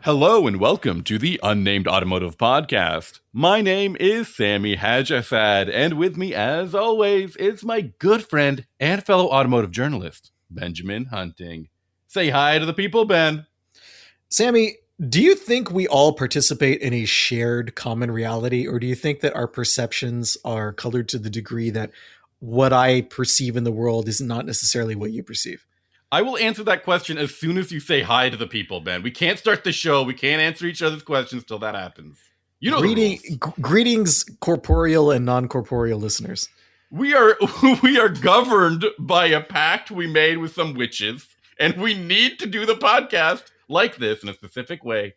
Hello and welcome to the Unnamed Automotive Podcast. My name is Sami Hajjafad, and with me, as always, is my good friend and fellow automotive journalist, Benjamin Hunting. Say hi to the people, Ben. Sami, do you think we all participate in a shared common reality, or do you think that our perceptions are colored to the degree that what I perceive in the world is not necessarily what you perceive? I will answer that question as soon as you say hi to the people, Ben. We can't start the show. We can't answer each other's questions till that happens. You know Greetings, corporeal and non-corporeal listeners. We are governed by a pact we made with some witches, and we need to do the podcast like this in a specific way.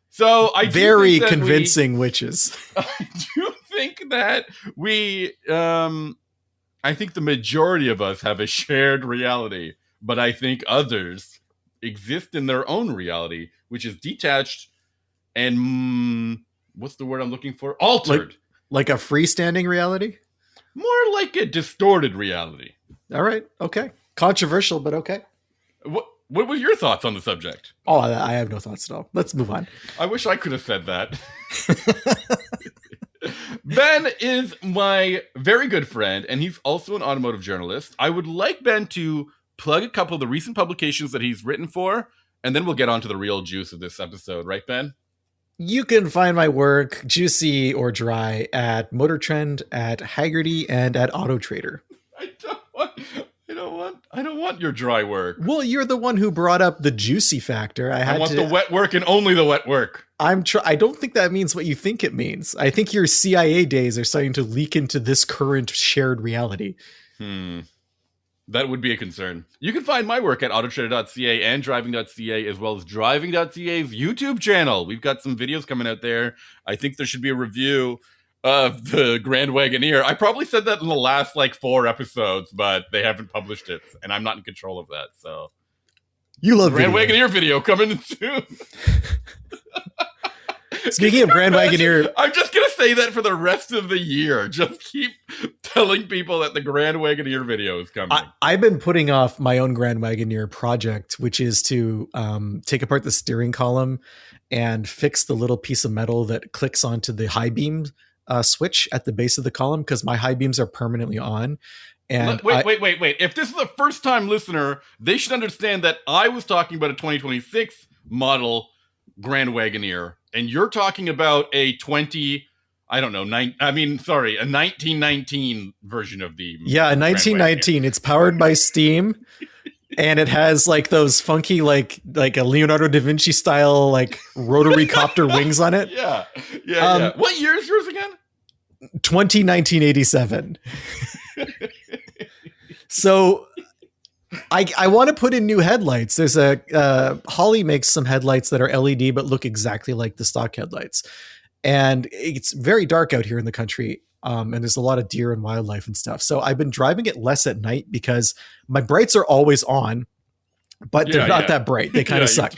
So I very convincing witches. I do think that I think the majority of us have a shared reality. But I think others exist in their own reality, which is detached and, what's the word I'm looking for? Altered. Like a freestanding reality? More like a distorted reality. All right. Okay. Controversial, but okay. What were your thoughts on the subject? Oh, I have no thoughts at all. Let's move on. I wish I could have said that. Ben is my very good friend, and he's also an automotive journalist. I would like Ben to plug a couple of the recent publications that he's written for, and then we'll get on to the real juice of this episode. Right, Ben? You can find my work, juicy or dry, at Motor Trend, at Haggerty, and at Auto Trader. I don't want your dry work. Well, you're the one who brought up the juicy factor. I want the wet work and only the wet work. I don't think that means what you think it means. I think your CIA days are starting to leak into this current shared reality. That would be a concern. You can find my work at autotrader.ca and driving.ca, as well as driving.ca's YouTube channel. We've got some videos coming out there. I think there should be a review of the Grand Wagoneer. I probably said that in the last 4 episodes, but they haven't published it, and I'm not in control of that. So, you love Grand Wagoneer video coming soon. Speaking of Grand Wagoneer, I'm just going to say that for the rest of the year. Just keep telling people that the Grand Wagoneer video is coming. I've been putting off my own Grand Wagoneer project, which is to take apart the steering column and fix the little piece of metal that clicks onto the high beam switch at the base of the column, because my high beams are permanently on. And wait. If this is a first-time listener, they should understand that I was talking about a 2026 model Grand Wagoneer, and you're talking about a 1919 version of the a 1919. It's powered by steam, and it has those funky like a Leonardo da Vinci style rotary copter wings on it. Yeah. What year is yours again? 1987. So I want to put in new headlights. There's Holly makes some headlights that are LED but look exactly like the stock headlights. And it's very dark out here in the country. And there's a lot of deer and wildlife and stuff. So I've been driving it less at night because my brights are always on, but they're not that bright. They kind of suck.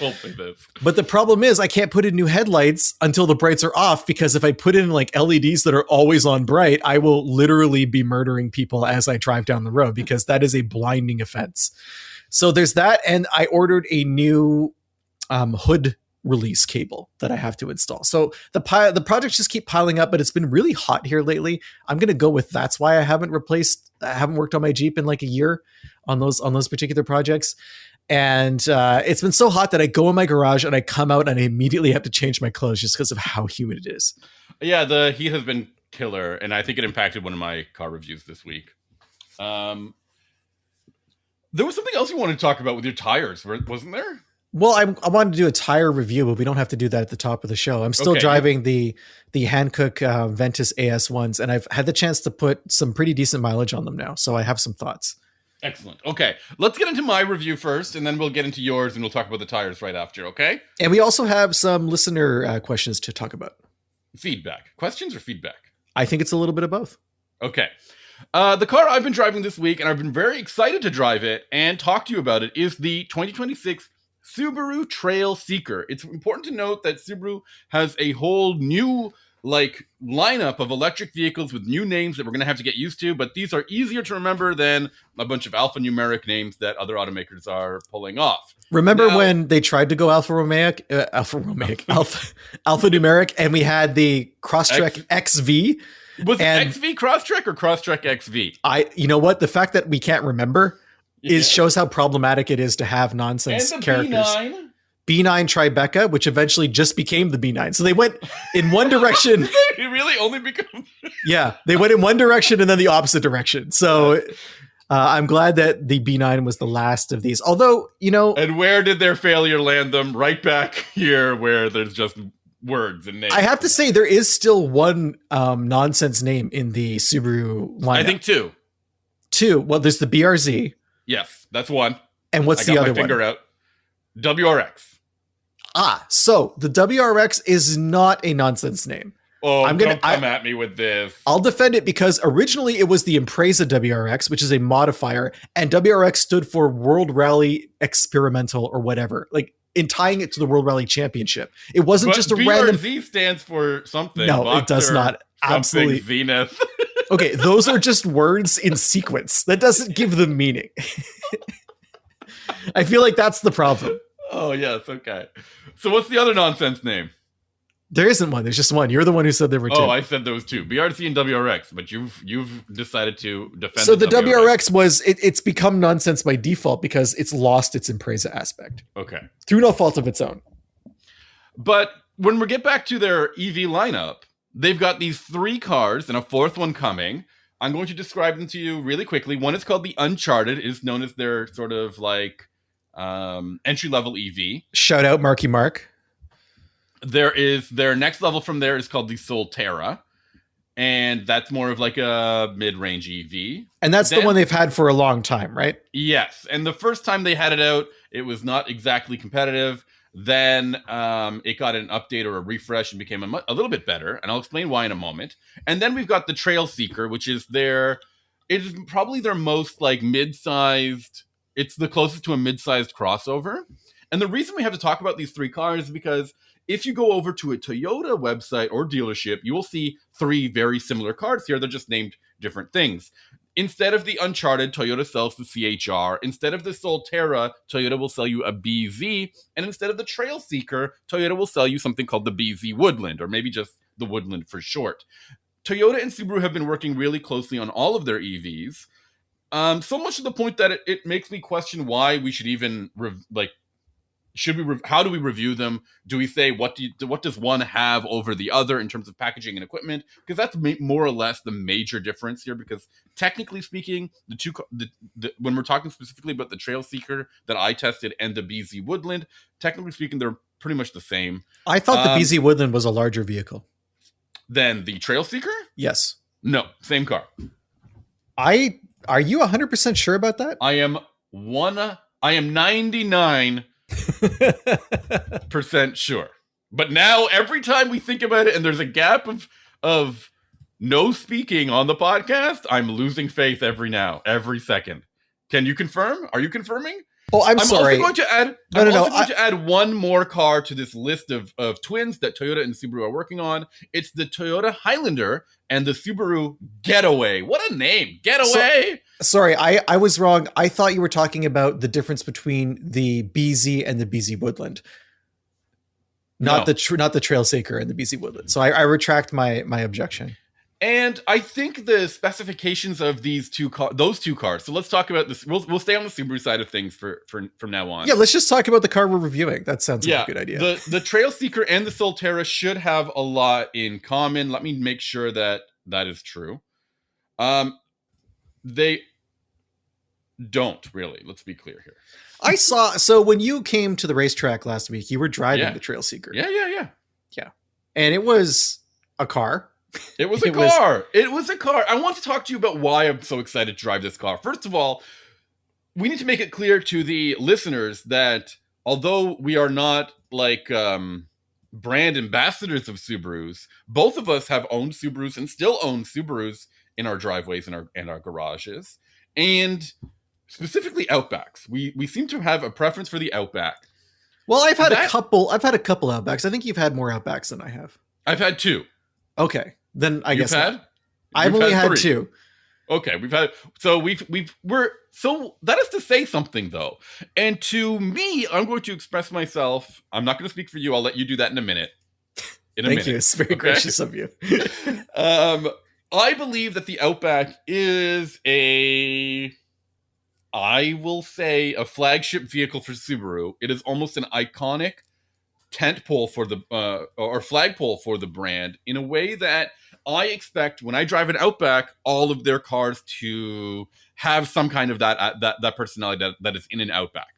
But the problem is I can't put in new headlights until the brights are off, because if I put in LEDs that are always on bright, I will literally be murdering people as I drive down the road, because that is a blinding offense. So there's that. And I ordered a new hood release cable that I have to install. So the projects just keep piling up, but it's been really hot here lately. I'm going to go with that's why I haven't worked on my Jeep in a year on those particular projects. And it's been so hot that I go in my garage and I come out and I immediately have to change my clothes just because of how humid it is. Yeah, the heat has been killer, and I think it impacted one of my car reviews this week. There was something else you wanted to talk about with your tires, wasn't there? Well, I wanted to do a tire review, but we don't have to do that at the top of the show. I'm still driving the Hankook Ventus AS1s, and I've had the chance to put some pretty decent mileage on them now, so I have some thoughts. Excellent. Okay, let's get into my review first, and then we'll get into yours, and we'll talk about the tires right after, okay? And we also have some listener questions to talk about. Feedback. Questions or feedback? I think it's a little bit of both. Okay. The car I've been driving this week, and I've been very excited to drive it and talk to you about it, is the 2026 Subaru Trailseeker. It's important to note that Subaru has a whole new like lineup of electric vehicles with new names that we're going to have to get used to, but these are easier to remember than a bunch of alphanumeric names that other automakers are pulling off. Remember when they tried to go alphanumeric, alphanumeric, and we had the Crosstrek XV? Was it XV Crosstrek or Crosstrek XV? You know what? The fact that we can't remember shows how problematic it is to have nonsense and the characters. B9 Tribeca, which eventually just became the B9. So they went in one direction. It really only become. Yeah, they went in one direction and then the opposite direction. So I'm glad that the B9 was the last of these. Although, you know. And where did their failure land them? Right back here where there's just words and names. I have to say, there is still one nonsense name in the Subaru lineup. I think two. Well, there's the BRZ. Yes, that's one. And what's the other one? Finger out. WRX. So the WRX is not a nonsense name. Oh, don't come at me with this. I'll defend it because originally it was the Impreza WRX, which is a modifier, and WRX stood for World Rally Experimental or whatever, like in tying it to the World Rally Championship. It wasn't just a BRZ random... BRZ stands for something. No, Boxer, it does not. Absolutely. Zenith. Okay, those are just words in sequence. That doesn't give them meaning. I feel like that's the problem. Oh, yes, okay. So what's the other nonsense name? There isn't one. There's just one. You're the one who said there were two. Oh, I said there was two. BRC and WRX, but you've decided to defend. So the WRX was it's become nonsense by default because it's lost its Impreza aspect. Okay. Through no fault of its own. But when we get back to their EV lineup, they've got these three cars and a fourth one coming. I'm going to describe them to you really quickly. One is called the Uncharted. It's known as their sort of like entry-level EV. Shout out Marky Mark. There is their next level from there is called the Solterra, and that's more of like a mid-range EV. And that's the one they've had for a long time, right? Yes, and the first time they had it out, it was not exactly competitive. Then it got an update or a refresh and became a little bit better, and I'll explain why in a moment. And then we've got the Trailseeker, which is it is probably their most like mid-sized. It's the closest to a mid-sized crossover. And the reason we have to talk about these three cars is because if you go over to a Toyota website or dealership, you will see three very similar cars here. They're just named different things. Instead of the Uncharted, Toyota sells the CHR. Instead of the Solterra, Toyota will sell you a BZ. And instead of the Trailseeker, Toyota will sell you something called the BZ Woodland, or maybe just the Woodland for short. Toyota and Subaru have been working really closely on all of their EVs. So much to the point that it makes me question why we should even how do we review them? Do we say what does one have over the other in terms of packaging and equipment? Because that's more or less the major difference here. Because technically speaking, when we're talking specifically about the Trailseeker that I tested and the BZ Woodland, technically speaking, they're pretty much the same. I thought the BZ Woodland was a larger vehicle than the Trailseeker. Yes. No, same car. Are you 100% sure about that? I am 99% sure. But now every time we think about it and there's a gap of no speaking on the podcast, I'm losing faith every second. Can you confirm? Are you confirming? Oh, I'm sorry. Also going to add, I'm going to add one more car to this list of twins that Toyota and Subaru are working on. It's the Toyota Highlander and the Subaru Getaway. What a name. Getaway. Sorry, I was wrong. I thought you were talking about the difference between the BZ and the BZ Woodland. Not the Trailseeker and the BZ Woodland. So I retract my objection. And I think the specifications of those two cars. So let's talk about this. We'll stay on the Subaru side of things from now on. Yeah, let's just talk about the car we're reviewing. That sounds like a good idea. The Trailseeker and the Solterra should have a lot in common. Let me make sure that is true. They don't really. Let's be clear here. So when you came to the racetrack last week, you were driving the Trailseeker. Yeah. And it was a car. It was a car. It was a car. I want to talk to you about why I'm so excited to drive this car. First of all, we need to make it clear to the listeners that although we are not like brand ambassadors of Subarus, both of us have owned Subarus and still own Subarus in our driveways and our garages, and specifically Outbacks. We seem to have a preference for the Outback. Well, I've had a couple Outbacks. I think you've had more Outbacks than I have. I've had two. Okay, then I You've guess not. had? I've We've only had had three. two. Okay, we're so that is to say something though. And to me, I'm going to express myself. I'm not going to speak for you. I'll let you do that in a minute. In a Thank you. minute. It's very Okay. gracious of you. um I believe that the Outback is I will say a flagship vehicle for Subaru. It is almost an iconic tent pole for the or flagpole for the brand in a way that I expect when I drive an Outback, all of their cars to have some kind of that personality that is in an Outback.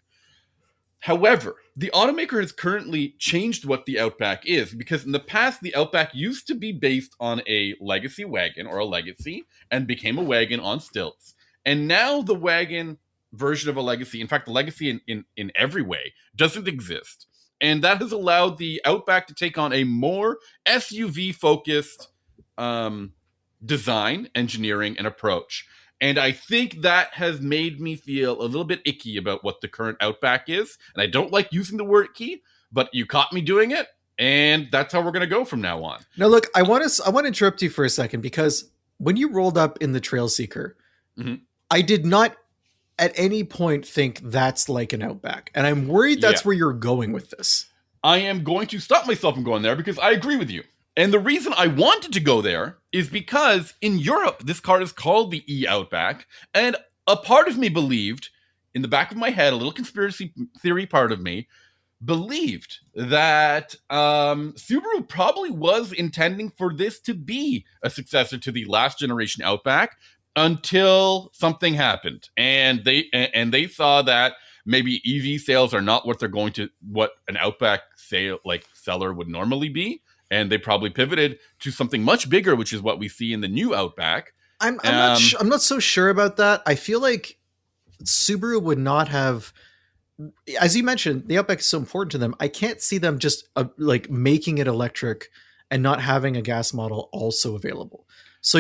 However, the automaker has currently changed what the Outback is because in the past, the Outback used to be based on a legacy wagon or a legacy and became a wagon on stilts. And now the wagon version of a legacy, in fact, the legacy in every way, doesn't exist. And that has allowed the Outback to take on a more SUV focused design, engineering, and approach. And I think that has made me feel a little bit icky about what the current Outback is. And I don't like using the word icky, but you caught me doing it. And that's how we're going to go from now on. Now, look, I want to interrupt you for a second because when you rolled up in the Trailseeker, I did not at any point think that's like an Outback. And I'm worried that's where you're going with this. I am going to stop myself from going there because I agree with you. And the reason I wanted to go there is because in Europe, this car is called the E-Outback. And a part of me believed, in the back of my head, a little conspiracy theory part of me, believed that Subaru probably was intending for this to be a successor to the last generation Outback until something happened. And they saw that maybe EV sales are not what what an Outback seller would normally be. And they probably pivoted to something much bigger, which is what we see in the new Outback. I'm not so sure about that. I feel like Subaru would not have, as you mentioned, the Outback is so important to them. I can't see them just like making it electric and not having a gas model also available. So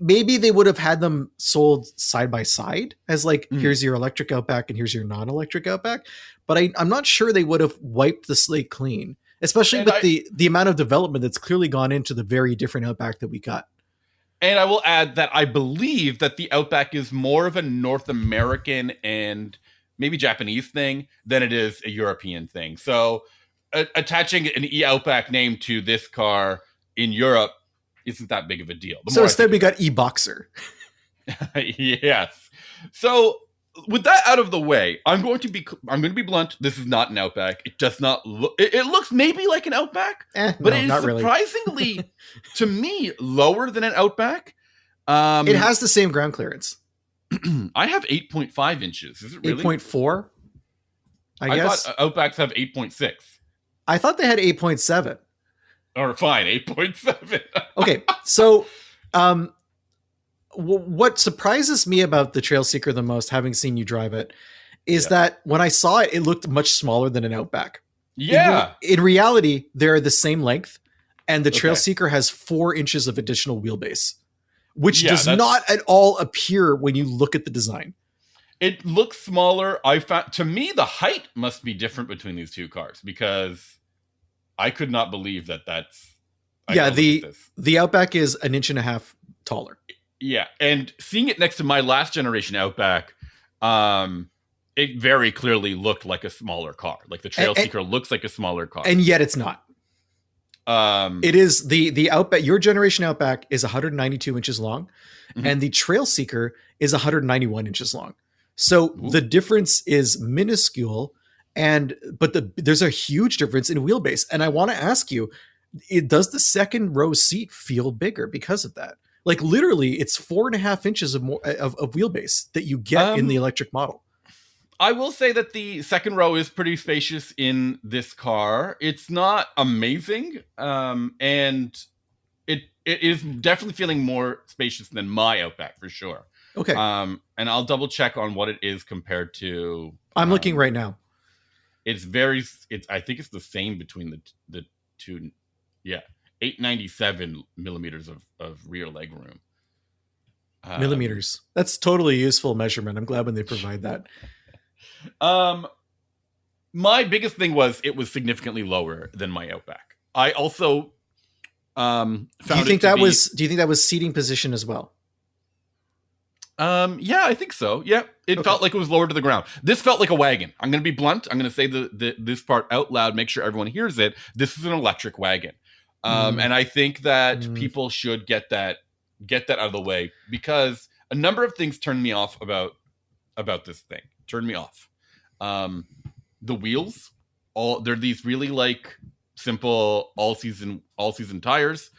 maybe they would have had them sold side by side as like, here's your electric Outback and here's your non-electric Outback. But I'm not sure they would have wiped the slate clean. Especially with the amount of development that's clearly gone into the very different Outback that we got. And I will add that I believe that the Outback is more of a North American and maybe Japanese thing than it is a European thing. So attaching an E-Outback name to this car in Europe isn't that big of a deal. So instead we got E-Boxer. Yes. So with that out of the way, I'm going to be blunt. This is not an Outback. It does not look. It looks maybe like an Outback, but it is surprisingly, really. To me, lower than an Outback. It has the same ground clearance. I have 8.5 inches. Is it really 8.4? I guess thought Outbacks have 8.6. I thought they had 8.7. Or fine, 8.7. Okay, so what surprises me about the Trailseeker the most, having seen you drive it, is that when I saw it, it looked much smaller than an Outback. Yeah. In reality, they're the same length, and the Trailseeker has 4 inches of additional wheelbase, which does not at all appear when you look at the design. It looks smaller. To me, the height must be different between these two cars because I could not believe that's. The Outback is 1.5 inches taller. Yeah, and seeing it next to my last generation Outback, it very clearly looked like a smaller car. Like the Trailseeker looks like a smaller car, and yet it's not. It is the Outback. Your generation Outback is 192 inches long, and the Trailseeker is 191 inches long. So the difference is minuscule, but there's a huge difference in wheelbase. And I want to ask you, does the second row seat feel bigger because of that? Like literally, it's 4.5 inches of more of wheelbase that you get in the electric model. I will say that the second row is pretty spacious in this car. It's not amazing, and it is definitely feeling more spacious than my Outback for sure. Okay. And I'll double check on what it is compared to. I'm looking right now. I think it's the same between the two. Yeah. 897 millimeters of rear leg room. Millimeters. That's totally useful measurement. I'm glad when they provide that. My biggest thing was it was significantly lower than my Outback. I also Do you Found it think to that be was? Do you think that was seating position as well? yeah, I think so. Yeah, it Okay. felt like it was lower to the ground. This felt like a wagon. I'm going to be blunt. I'm going to say this part out loud, make sure everyone hears it. This is an electric wagon, Mm, and I think that mm. people should get that out of the way, because a number of things turned me off about this thing. Turned me off. The wheels, they're these really like simple all season tires.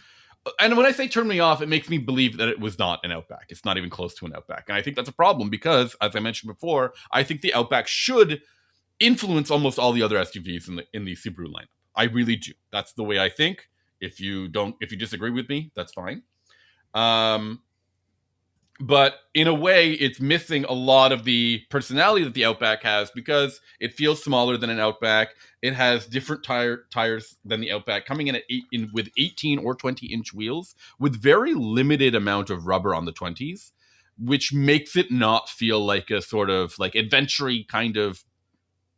And when I say turn me off, it makes me believe that it was not an Outback. It's not even close to an Outback. And I think that's a problem because, as I mentioned before, I think the Outback should influence almost all the other SUVs in the Subaru lineup. I really do. That's the way I think. If you disagree with me, that's fine. But in a way, it's missing a lot of the personality that the Outback has, because it feels smaller than an Outback. It has different tires than the Outback, coming in with 18 or 20-inch wheels with very limited amount of rubber on the 20s, which makes it not feel like a sort of like adventure-y kind of,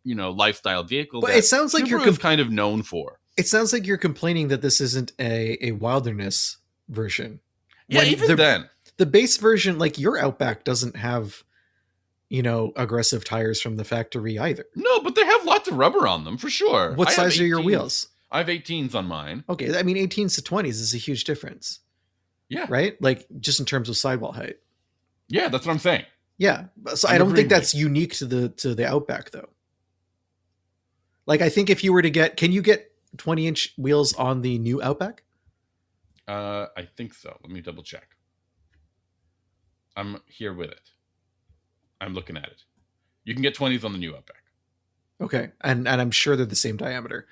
lifestyle vehicle But that it sounds like Subaru is kind of known for. it sounds like you're complaining that this isn't a wilderness version. Yeah, When even then. the base version, like your Outback, doesn't have aggressive tires from the factory either. No, but they have lots of rubber on them for sure. What I have size are your 18s. wheels? I have 18s on mine. Okay, I mean 18s to 20s is a huge difference. Yeah. Right? Like just in terms of sidewall height. Yeah, that's what I'm saying. Yeah. So I'm I don't think agreeing with that's unique to the Outback though. Like I think if you were to can you get 20-inch wheels on the new Outback? I think so. Let me double check. I'm here with it. I'm looking at it. You can get 20s on the new Outback. Okay. And I'm sure they're the same diameter.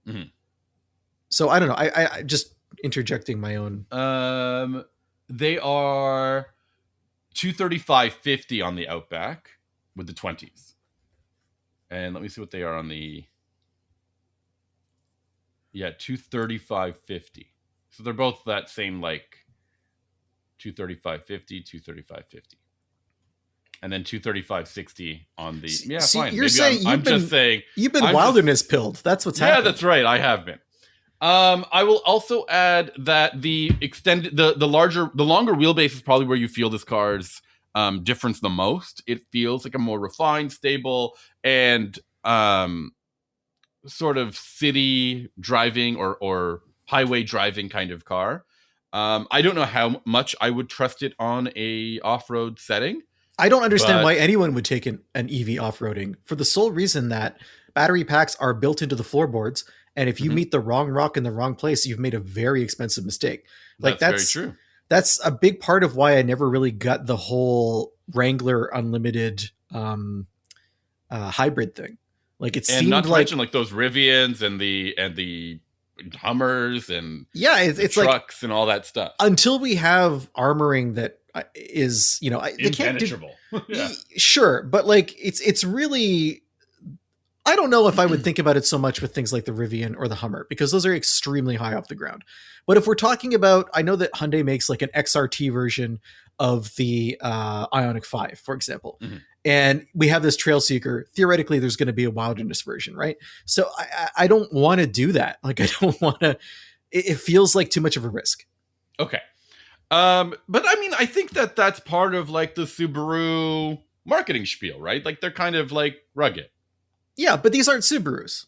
Mm-hmm. So I don't know. I just interjecting my own. They are 235/50 on the Outback with the 20s. And let me see what they are on the... Yeah, 235/50. So they're both that same, like, 235/50, 235/50. And then 235/60 on the... Yeah, See, fine. you're Maybe saying I'm just saying... You've been I'm wilderness pilled. That's what's happening. Yeah, that's right. I have been. I will also add that the longer wheelbase is probably where you feel this car's difference the most. It feels like a more refined, stable, and sort of city driving or highway driving kind of car. I don't know how much I would trust it on a off-road setting. I don't understand why anyone would take an EV off-roading, for the sole reason that battery packs are built into the floorboards. And if you meet the wrong rock in the wrong place, you've made a very expensive mistake. Like that's very true. That's a big part of why I never really got the whole Wrangler Unlimited hybrid thing. Like it seemed not to mention like those Rivians and the Hummers and it's trucks like, and all that stuff. Until we have armoring that is they can't do, yeah. Sure, but like it's really, I don't know if I would think about it so much with things like the Rivian or the Hummer, because those are extremely high off the ground. But if we're talking about, I know that Hyundai makes like an XRT version of the Ioniq 5, for example, and we have this Trailseeker. Theoretically, there's going to be a wilderness version, right? So I don't want to do that. Like I don't want to. It feels like too much of a risk. Okay. But I mean, I think that's part of like the Subaru marketing spiel, right? Like they're kind of like rugged. Yeah, but these aren't Subarus.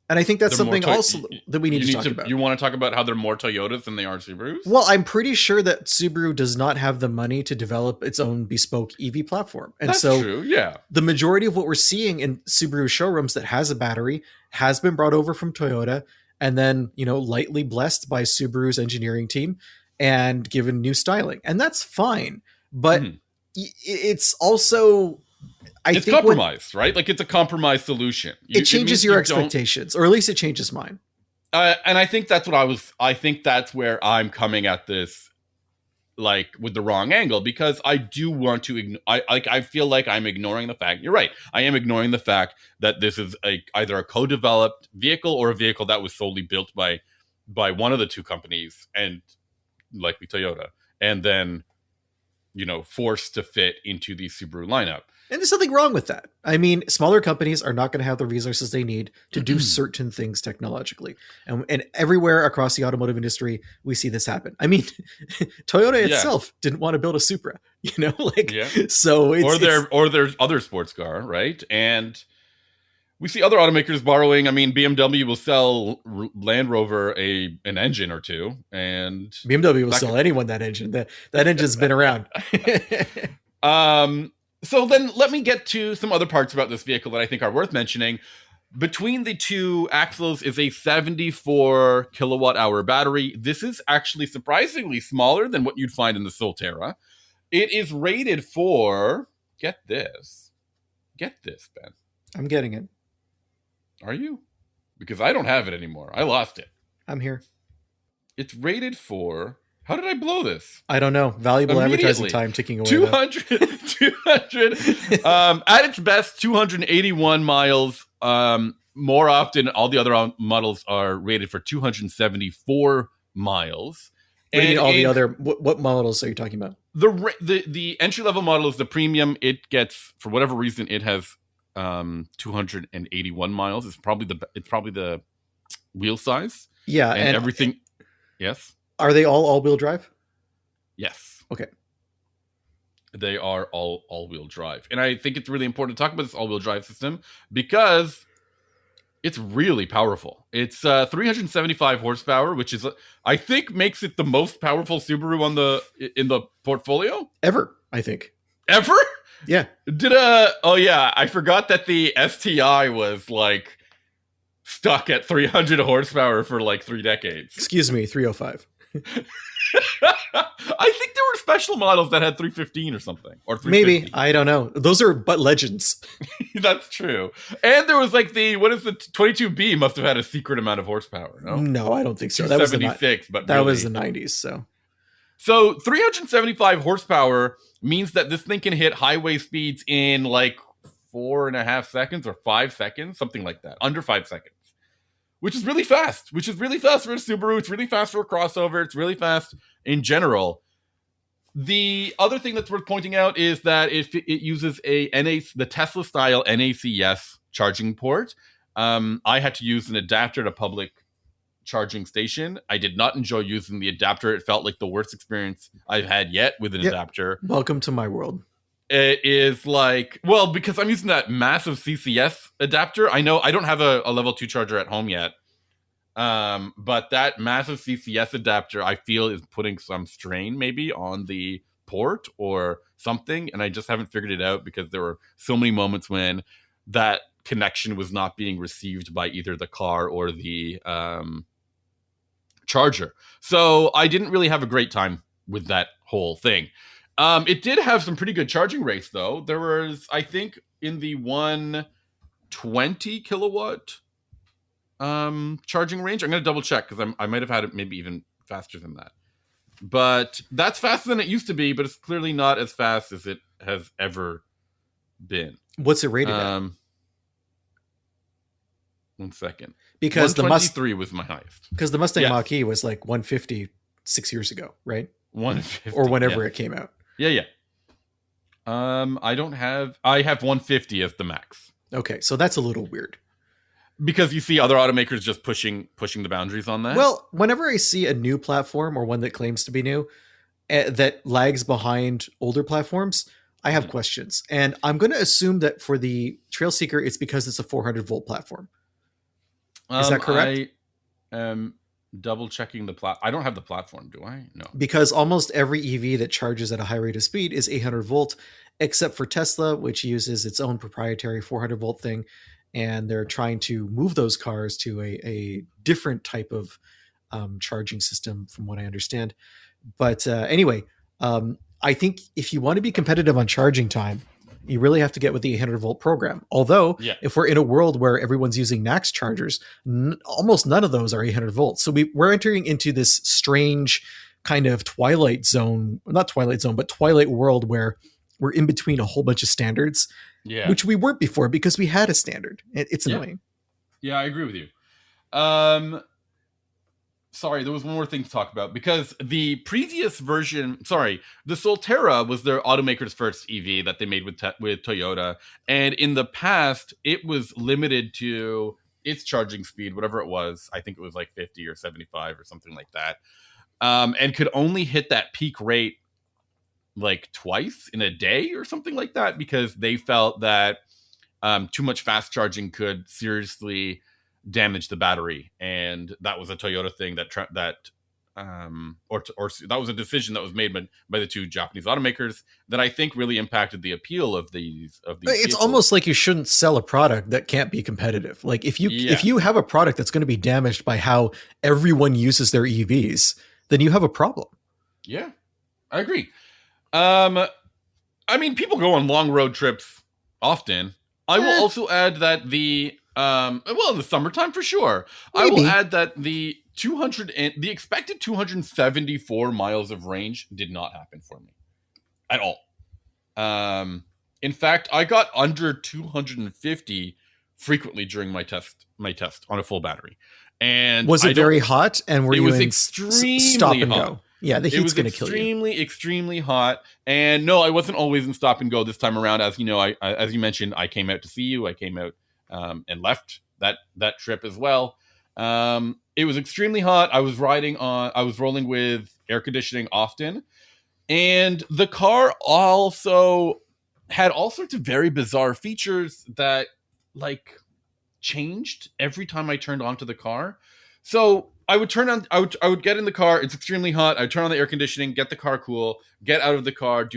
And I think that's something also that we need to talk about. You want to talk about how they're more Toyotas than they are Subarus? Well, I'm pretty sure that Subaru does not have the money to develop its own bespoke EV platform. And that's true, yeah. The majority of what we're seeing in Subaru showrooms that has a battery has been brought over from Toyota and then, lightly blessed by Subaru's engineering team and given new styling. And that's fine. But it's also... It's compromise, right? Like it's a compromise solution. It changes your expectations, or at least it changes mine. And I think that's I think that's where I'm coming at this, like with the wrong angle, because I do want to. I feel like I'm ignoring the fact. You're right. I am ignoring the fact that this is either a co-developed vehicle or a vehicle that was solely built by one of the two companies, and likely Toyota, and then forced to fit into the Subaru lineup. And there's nothing wrong with that. I mean, smaller companies are not going to have the resources they need to do certain things technologically. And everywhere across the automotive industry, we see this happen. I mean, Toyota Yeah. itself didn't want to build a Supra, like, Yeah. so or there's other sports car, right? And we see other automakers borrowing. I mean, BMW will sell Land Rover an engine or two, and BMW will sell anyone that engine. That engine's been around. So then let me get to some other parts about this vehicle that I think are worth mentioning. Between the two axles is a 74 kilowatt hour battery. This is actually surprisingly smaller than what you'd find in the Solterra. It is rated for, get this, Ben. I'm getting it. Are you? Because I don't have it anymore. I lost it. I'm here. It's rated for, how did I blow this? I don't know. Valuable advertising time ticking away. 200 at its best, 281 miles. More often, all the other models are rated for 274 miles. And all the other, what models are you talking about? The entry level model is the premium. It gets, for whatever reason, it has 281 miles. It's probably the wheel size. Yeah, and everything. Yes. Are they all-wheel drive? Yes. Okay. They are all-wheel drive. And I think it's really important to talk about this all-wheel drive system because it's really powerful. It's 375 horsepower, which is, I think, makes it the most powerful Subaru in the portfolio. Ever, I think. Ever? Yeah. I forgot that the STI was like stuck at 300 horsepower for like 3 decades. Excuse me, 305. I think there were special models that had 315 or something, or 350. Maybe, I don't know. Those are but legends. That's true. And there was like the 22B must have had a secret amount of horsepower. No, I don't think so. That was 76, but that was the 90s. So 375 horsepower means that this thing can hit highway speeds in like 4.5 seconds or 5 seconds, something like that, under 5 seconds. Which is really fast for a Subaru. It's really fast for a crossover. It's really fast in general. The other thing that's worth pointing out is that it uses the Tesla style NACS charging port. I had to use an adapter at a public charging station. I did not enjoy using the adapter. It felt like the worst experience I've had yet with an adapter. Welcome to my world. It is like, well, because I'm using that massive CCS adapter. I know I don't have a level 2 charger at home yet. But that massive CCS adapter, I feel, is putting some strain maybe on the port or something. And I just haven't figured it out because there were so many moments when that connection was not being received by either the car or the charger. So I didn't really have a great time with that whole thing. It did have some pretty good charging rates, though. There was, I think, in the 120 kilowatt charging range. I'm going to double check because I might have had it maybe even faster than that. But that's faster than it used to be, but it's clearly not as fast as it has ever been. What's it rated at? 1 second. Because 123 was my highest. Because the Mustang Mach-E was like 150 6 years ago, right? 150. Or whenever it came out. Yeah. I have 150 as the max. Okay, so that's a little weird. Because you see other automakers just pushing the boundaries on that? Well, whenever I see a new platform or one that claims to be new that lags behind older platforms, I have questions. And I'm going to assume that for the Trailseeker, it's because it's a 400-volt platform. Is that correct? I am double checking I don't have the platform, do I? No. Because almost every EV that charges at a high rate of speed is 800 volt, except for Tesla, which uses its own proprietary 400 volt thing. And they're trying to move those cars to a different type of charging system, from what I understand. But anyway, I think if you want to be competitive on charging time, you really have to get with the 800 volt program. Although, if we're in a world where everyone's using NACS chargers, almost none of those are 800 volts. So we're entering into this strange kind of twilight world where we're in between a whole bunch of standards, which we weren't before because we had a standard. It's annoying. Yeah, I agree with you. sorry, there was one more thing to talk about because the previous version, sorry, the Solterra was their automaker's first EV that they made with Toyota, and in the past, it was limited to its charging speed, whatever it was. I think it was like 50 or 75 or something like that, and could only hit that peak rate like twice in a day or something like that because they felt that too much fast charging could seriously damage the battery, and that was a Toyota thing or that was a decision that was made by the two Japanese automakers that I think really impacted the appeal of these It's vehicles. almost like you shouldn't sell a product that can't be competitive. Like if you have a product that's going to be damaged by how everyone uses their EVs, then you have a problem. Yeah, I agree. I mean, people go on long road trips often. I will also add that well, in the summertime for sure. Maybe. I will add that the expected 274 miles of range did not happen for me at all. In fact, I got under 250 frequently during my test on a full battery. And was it very hot? And were you in extremely stop and hot. Go? Yeah, the heat's going to kill you. Extremely hot. And no, I wasn't always in stop and go this time around. As you know, as you mentioned, I came out to see you. I came out and left that trip as well. It was extremely hot. I was rolling with air conditioning often. And the car also had all sorts of very bizarre features that like changed every time I turned onto the car. So I would get in the car. It's extremely hot. I'd turn on the air conditioning, get the car cool, get out of the car,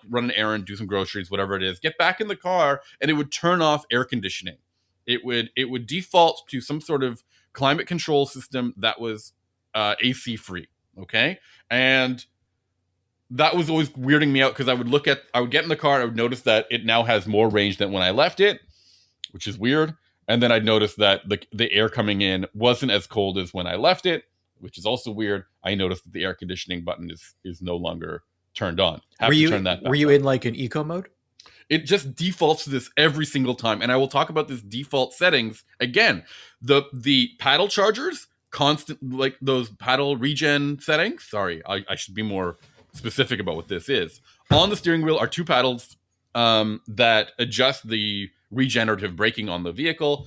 run an errand, do some groceries, whatever it is, get back in the car, and it would turn off air conditioning. It would default to some sort of climate control system that was AC free. Okay. And that was always weirding me out because I would get in the car, I would notice that it now has more range than when I left it, which is weird. And then I'd notice that the air coming in wasn't as cold as when I left it, which is also weird. I noticed that the air conditioning button is no longer turned on. Were you in like an eco mode? It just defaults to this every single time. And I will talk about this default settings again. The paddle chargers, constant, like those paddle regen settings. Sorry, I should be more specific about what this is. On the steering wheel are two paddles that adjust the regenerative braking on the vehicle.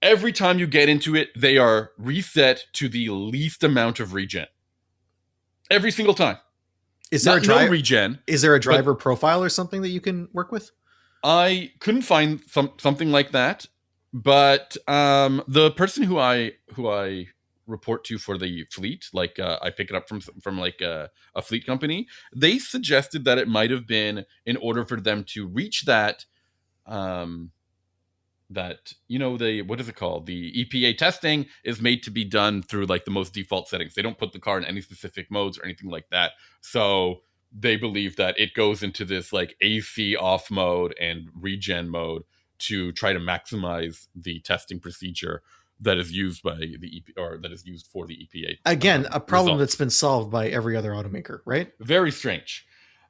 Every time you get into it, they are reset to the least amount of regen. Every single time. Is there no regen? Is there a driver profile or something that you can work with? I couldn't find something like that, but the person who I report to for the fleet, like I pick it up from like a fleet company, they suggested that it might have been in order for them to reach that what is it called? The EPA testing is made to be done through like the most default settings. They don't put the car in any specific modes or anything like that. So they believe that it goes into this like AC off mode and regen mode to try to maximize the testing procedure that is used by the or that is used for the EPA. Again, a problem that's been solved by every other automaker, right? Very strange.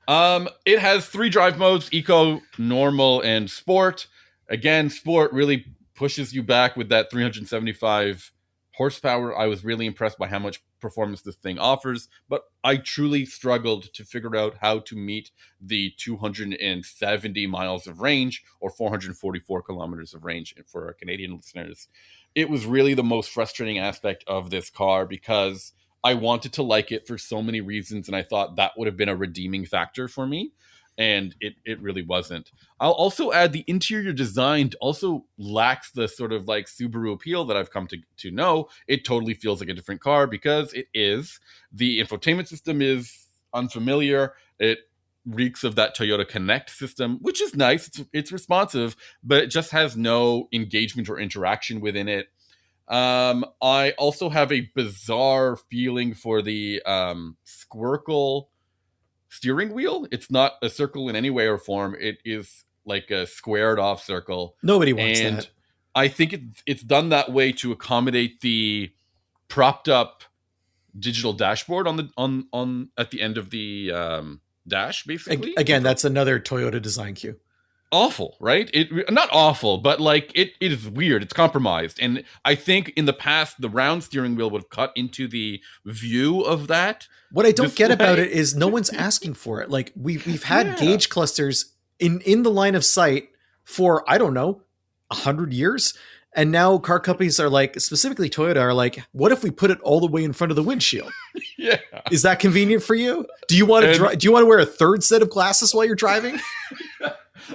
It has 3 drive modes: Eco, Normal, and Sport. Again, Sport really pushes you back with that 375 horsepower. I was really impressed by how much performance this thing offers, but I truly struggled to figure out how to meet the 270 miles of range or 444 kilometers of range for our Canadian listeners. It was really the most frustrating aspect of this car because I wanted to like it for so many reasons, and I thought that would have been a redeeming factor for me. And it really wasn't. I'll also add the interior design also lacks the sort of like Subaru appeal that I've come to know. It totally feels like a different car because it is. The infotainment system is unfamiliar. It reeks of that Toyota Connect system, which is nice. It's responsive, but it just has no engagement or interaction within it. I also have a bizarre feeling for the Squircle steering wheel. It's not a circle in any way or form. It is like a squared off circle. Nobody wants that. I think it's done that way to accommodate the propped up digital dashboard on at the end of the dash, basically. Again, that's another Toyota design cue. awful, right? It not awful, but like it is weird. It's compromised, and I think in the past the round steering wheel would have cut into the view of that What I don't get about display. it is no one's asking for it. Like we've had Yeah, gauge clusters in the line of sight for, I don't know, 100 years. And now car companies are like, specifically Toyota, are like, what if we put it all the way in front of the windshield? yeah. Is that convenient for you? Do you want to do you want to wear a third set of glasses while you're driving?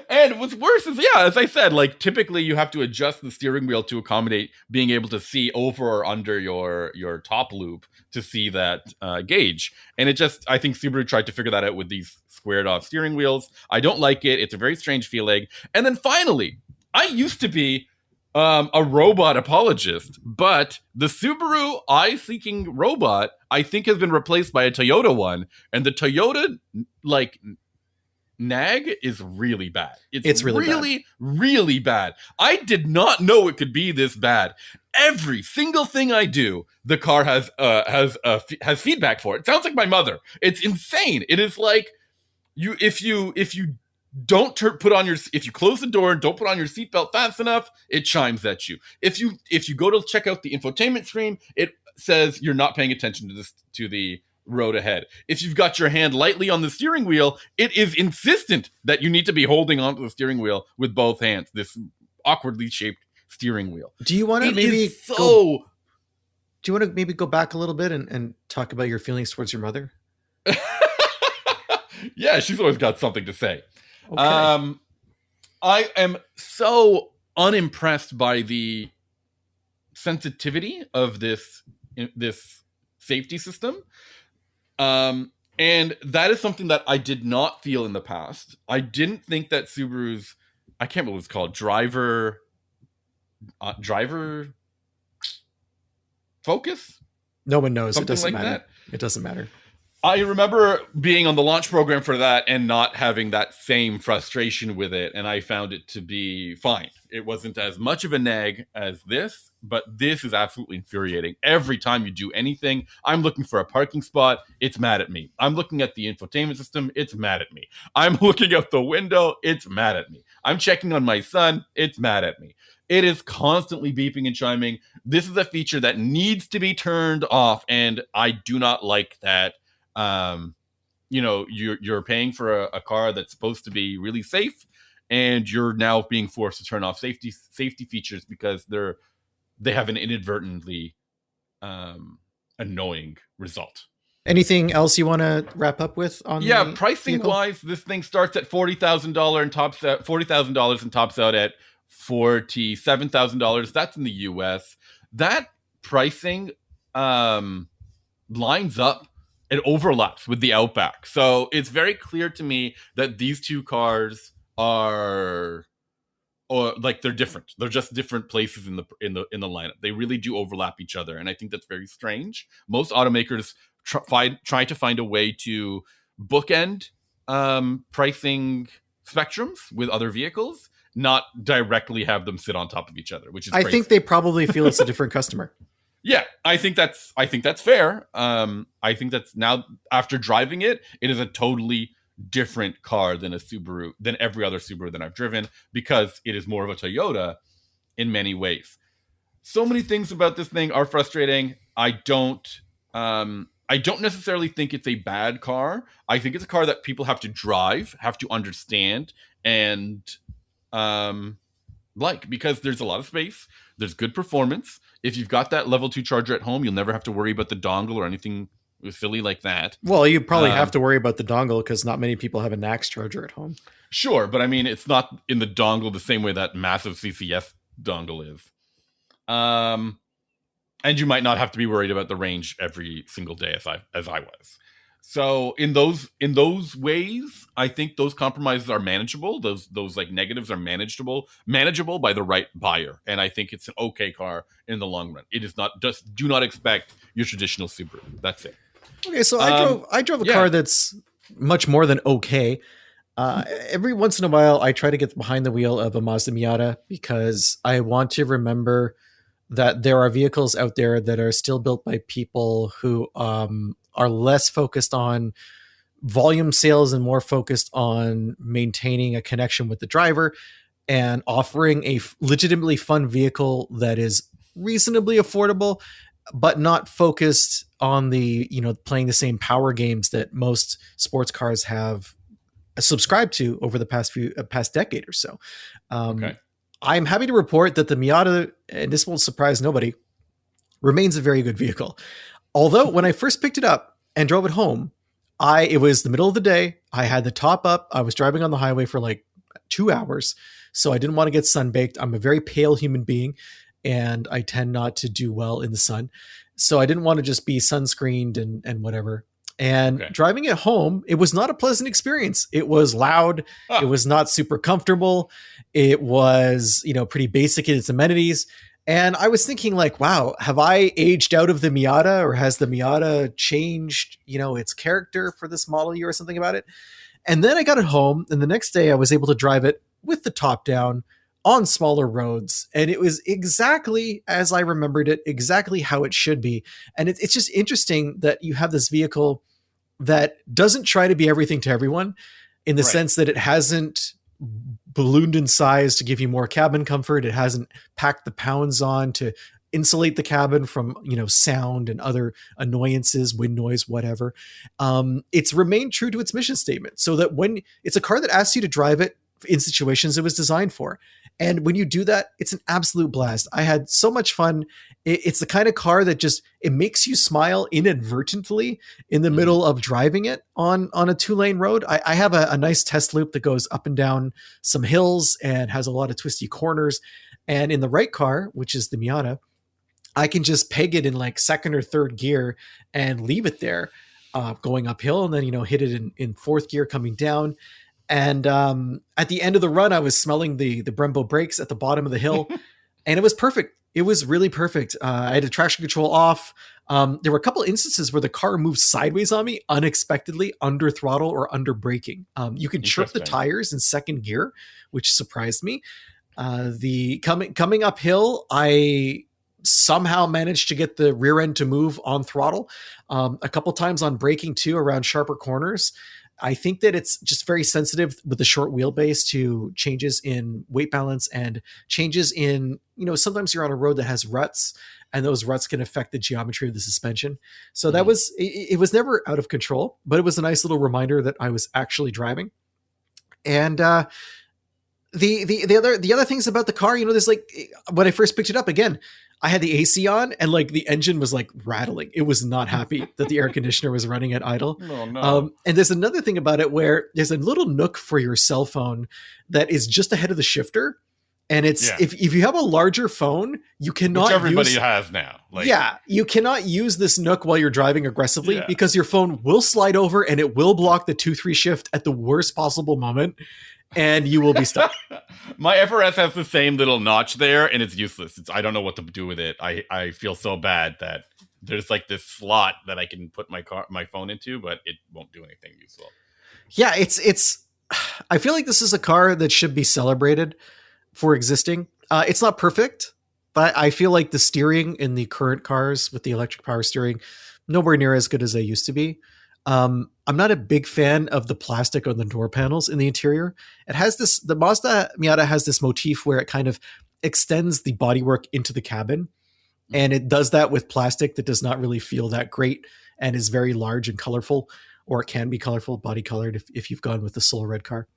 And what's worse is, yeah, as I said, like typically you have to adjust the steering wheel to accommodate being able to see over or under your top loop to see that gauge. And it just, I think Subaru tried to figure that out with these squared off steering wheels. I don't like it. It's a very strange feeling. And then finally, I used to be a robot apologist, but the Subaru eye-seeking robot, I think, has been replaced by a Toyota one, and the Toyota like nag is really bad. It's really bad. really bad. I did not know it could be this bad. Every single thing I do, the car has feedback for it. It sounds like my mother. It's insane. It is like if you don't put on your, if you close the door and don't put on your seatbelt fast enough, it chimes at you. If you go to check out the infotainment screen, it says you're not paying attention to the road ahead. If you've got your hand lightly on the steering wheel, it is insistent that you need to be holding onto the steering wheel with both hands. This awkwardly shaped steering wheel. Do you want to It maybe is so. do you want to maybe go back a little bit and talk about your feelings towards your mother? Yeah, she's always got something to say. Okay. I am so unimpressed by the sensitivity of this safety system. And that is something that I did not feel in the past. I didn't think that Subaru's, I can't remember what it's called, driver focus, No one knows. It something doesn't like matter. that. It doesn't matter. I remember being on the launch program for that and not having that same frustration with it, and I found it to be fine. It wasn't as much of a nag as this, but this is absolutely infuriating. Every time you do anything, I'm looking for a parking spot, it's mad at me. I'm looking at the infotainment system, it's mad at me. I'm looking out the window, it's mad at me. I'm checking on my son, it's mad at me. It is constantly beeping and chiming. This is a feature that needs to be turned off, and I do not like that. You're paying for a car that's supposed to be really safe, and you're now being forced to turn off safety features because they have an inadvertently annoying result. Anything else you want to wrap up with on? Yeah, the pricing vehicle? wise, this thing starts at $40,000 and tops out at $47,000. That's in the US. That pricing lines up, it overlaps with the Outback. So it's very clear to me that these two cars are, or like, they're different. They're just different places in the lineup. They really do overlap each other, and I think that's very strange. Most automakers try to find a way to bookend pricing spectrums with other vehicles, not directly have them sit on top of each other, which is I crazy. think they probably feel it's a different customer. Yeah, I think that's fair. I think that's, now after driving it, it is a totally different car than every other Subaru that I've driven, because it is more of a Toyota in many ways. So many things about this thing are frustrating. I don't necessarily think it's a bad car. I think it's a car that people have to drive, have to understand, and because there's a lot of space, there's good performance. If you've got that level 2 charger at home, you'll never have to worry about the dongle or anything silly like that. Well, you probably have to worry about the dongle because not many people have a NAX charger at home. Sure, but I mean, it's not in the dongle the same way that massive CCS dongle is. And you might not have to be worried about the range every single day as I was. So in those ways, I think those compromises are manageable. Those like negatives are manageable by the right buyer, and I think it's an okay car in the long run. It is not, just do not expect your traditional Subaru. That's it. Okay, so I drove a car that's much more than okay. Every once in a while, I try to get behind the wheel of a Mazda Miata because I want to remember that there are vehicles out there that are still built by people who are less focused on volume sales and more focused on maintaining a connection with the driver and offering a legitimately fun vehicle that is reasonably affordable, but not focused on the, playing the same power games that most sports cars have subscribed to over the past decade or so. Okay. I'm happy to report that the Miata, and this won't surprise nobody, remains a very good vehicle. Although when I first picked it up and drove it home, it was the middle of the day. I had the top up. I was driving on the highway for like 2 hours. So I didn't want to get sunbaked. I'm a very pale human being and I tend not to do well in the sun. So I didn't want to just be sunscreened and whatever. And driving it home, it was not a pleasant experience. It was loud. It was not super comfortable. It was, pretty basic in its amenities. And I was thinking like, wow, have I aged out of the Miata, or has the Miata changed, its character for this model year or something about it? And then I got it home, and the next day I was able to drive it with the top down on smaller roads. And it was exactly as I remembered it, exactly how it should be. And it's just interesting that you have this vehicle that doesn't try to be everything to everyone, in the sense that it hasn't ballooned in size to give you more cabin comfort. It hasn't packed the pounds on to insulate the cabin from, sound and other annoyances, wind noise, whatever. It's remained true to its mission statement, so that when it's a car that asks you to drive it in situations it was designed for. And when you do that, it's an absolute blast. I had so much fun. It's the kind of car that it makes you smile inadvertently in the middle of driving it on a 2-lane road. I have a nice test loop that goes up and down some hills and has a lot of twisty corners. And in the right car, which is the Miata, I can just peg it in like second or third gear and leave it there, going uphill, and then, hit it in fourth gear coming down. And at the end of the run, I was smelling the Brembo brakes at the bottom of the hill, and it was perfect. It was really perfect. I had the traction control off. There were a couple instances where the car moved sideways on me unexpectedly, under throttle or under braking. You can chirp the tires in second gear, which surprised me. The coming uphill, I somehow managed to get the rear end to move on throttle. A couple times on braking too, around sharper corners. I think that it's just very sensitive with the short wheelbase to changes in weight balance and changes in, sometimes you're on a road that has ruts, and those ruts can affect the geometry of the suspension. So that was, it was never out of control, but it was a nice little reminder that I was actually driving. And the other things about the car, there's like, when I first picked it up again, I had the AC on, and like the engine was like rattling. It was not happy that the air conditioner was running at idle. Oh, no. And there's another thing about it where there's a little nook for your cell phone that is just ahead of the shifter. And it's, if you have a larger phone, you cannot Which everybody has now. You cannot use this nook while you're driving aggressively, because your phone will slide over and it will block the 2-3 shift at the worst possible moment, and you will be stuck. My FRS has the same little notch there, and it's useless. I don't know what to do with it. I feel so bad that there's like this slot that I can put my phone into, but it won't do anything useful. Yeah, it's. I feel like this is a car that should be celebrated for existing. It's not perfect, but I feel like the steering in the current cars with the electric power steering, nowhere near as good as they used to be. I'm not a big fan of the plastic on the door panels in the interior. The Mazda Miata has this motif where it kind of extends the bodywork into the cabin. And it does that with plastic that does not really feel that great and is very large and colorful, or it can be colorful, body colored if you've gone with the Soul Red car.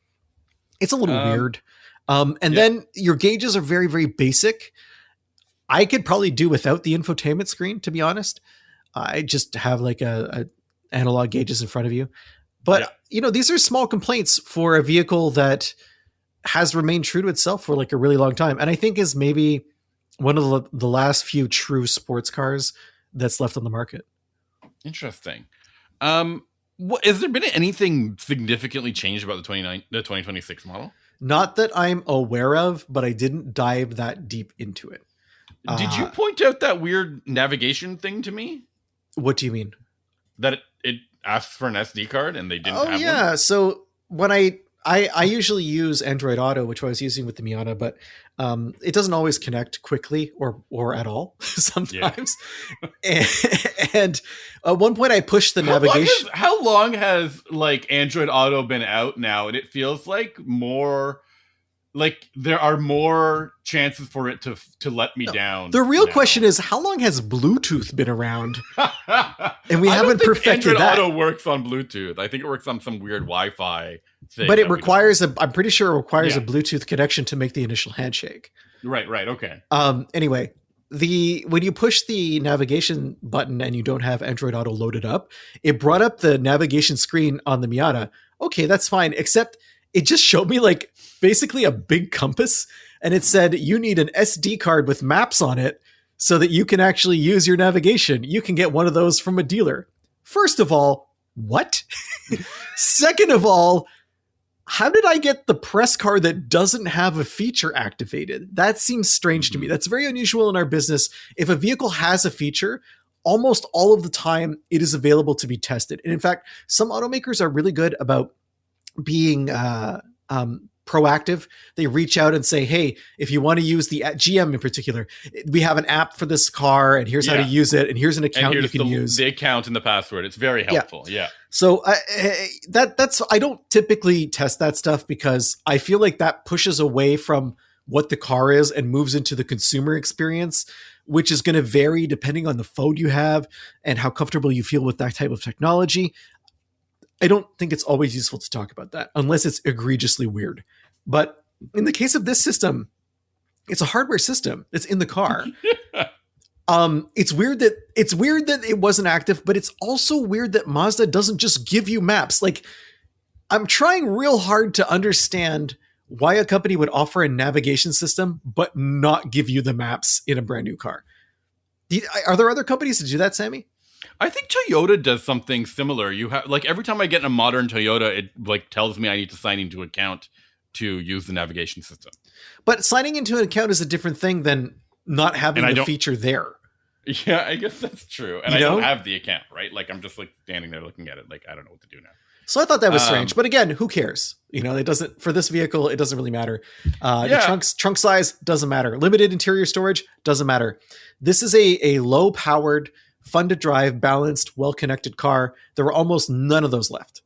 It's a little weird. Then your gauges are very, very basic. I could probably do without the infotainment screen, to be honest. I just have like a analog gauges in front of you. But, these are small complaints for a vehicle that has remained true to itself for like a really long time. And I think is maybe one of the last few true sports cars that's left on the market. Interesting. Has there been anything significantly changed about the 2026 model? Not that I'm aware of, but I didn't dive that deep into it. Did you point out that weird navigation thing to me? What do you mean? That it asked for an SD card and they didn't have one? So when I I usually use Android Auto, which I was using with the Miata, but it doesn't always connect quickly or at all Yeah. sometimes. And at one point I pushed the navigation. How long has like Android Auto been out now? And it feels like more like there are more chances for it to let me down. The real now. question is, how long has Bluetooth been around? And we I haven't don't think perfected Android that. Auto works on Bluetooth. I think it works on some weird Wi-Fi thing. But it requires I'm pretty sure it requires Yeah. a Bluetooth connection to make the initial handshake. Right, okay. Anyway, when you push the navigation button and you don't have Android Auto loaded up, it brought up the navigation screen on the Miata. Okay, that's fine, except it just showed me like basically a big compass, and it said you need an SD card with maps on it so that you can actually use your navigation. You can get one of those from a dealer. First of all, what? Second of all, how did I get the press card that doesn't have a feature activated? That seems strange to me. That's very unusual in our business. If a vehicle has a feature, almost all of the time it is available to be tested. And in fact, some automakers are really good about being proactive. They reach out and say, hey, if you want to use the GM in particular, we have an app for this car and here's how to use it. And here's an account you can use. The account and the password. It's very helpful. Yeah. So that's I don't typically test that stuff because I feel like that pushes away from what the car is and moves into the consumer experience, which is going to vary depending on the phone you have and how comfortable you feel with that type of technology. I don't think it's always useful to talk about that unless it's egregiously weird. But in the case of this system, it's a hardware system. It's in the car. It's weird that it wasn't active, but it's also weird that Mazda doesn't just give you maps. Like, I'm trying real hard to understand why a company would offer a navigation system but not give you the maps in a brand new car. Are there other companies that do that, Sammy? I think Toyota does something similar. You have like every time I get in a modern Toyota, it like tells me I need to sign into an account to use the navigation system. But signing into an account is a different thing than not having the feature there. Yeah, I guess that's true. And I don't have the account, right? Like I'm just like standing there looking at it like I don't know what to do now. So I thought that was strange. But again, who cares? It doesn't, for this vehicle, it doesn't really matter. The trunk size doesn't matter. Limited interior storage doesn't matter. This is a low powered, fun to drive, balanced, well-connected car. There were almost none of those left.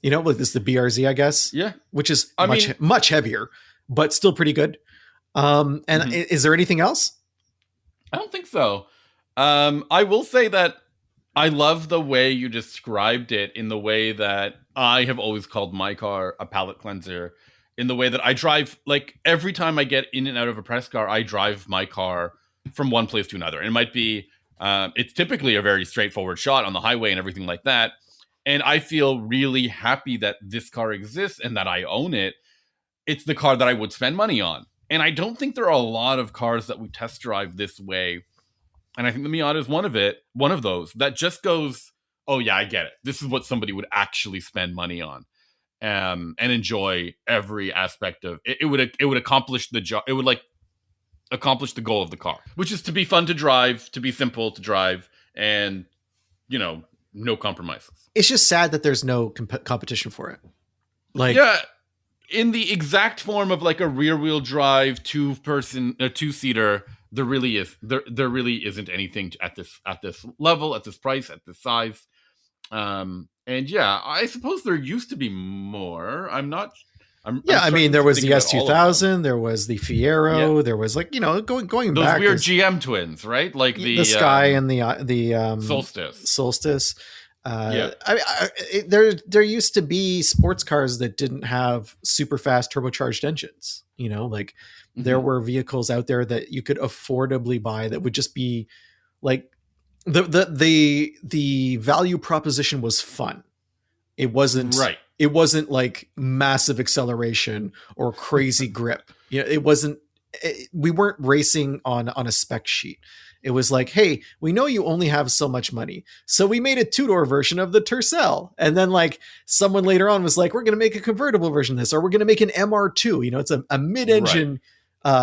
Like this is the BRZ, I guess. Yeah. Which is much heavier, but still pretty good. Is there anything else? I don't think so. I will say that I love the way you described it in the way that I have always called my car a palate cleanser, in the way that I drive, like every time I get in and out of a press car, I drive my car from one place to another. And it might be, it's typically a very straightforward shot on the highway and everything like that. And I feel really happy that this car exists and that I own it. It's the car that I would spend money on. And I don't think there are a lot of cars that we test drive this way. And I think the Miata is one of those that just goes, oh yeah, I get it. This is what somebody would actually spend money on, and enjoy every aspect of it. It would accomplish the job. It would accomplish the goal of the car, which is to be fun to drive, to be simple to drive, and no compromises. It's just sad that there's no competition for it. In the exact form of like a rear wheel drive two-seater. There really isn't anything at this level, at this price, at this size. And yeah, I suppose there used to be more. There was the S2000, there was the Fiero, there was going those back. Those weird GM twins, right? Like the Sky and the Solstice. There used to be sports cars that didn't have super fast turbocharged engines. There were vehicles out there that you could affordably buy that would just be like the value proposition was fun. It wasn't right. It wasn't like massive acceleration or crazy grip. It wasn't. We weren't racing on a spec sheet. It was like, hey, we know you only have so much money, so we made a two-door version of the Tercel. And then like someone later on was like, we're going to make a convertible version of this, or we're going to make an MR2. It's a mid-engine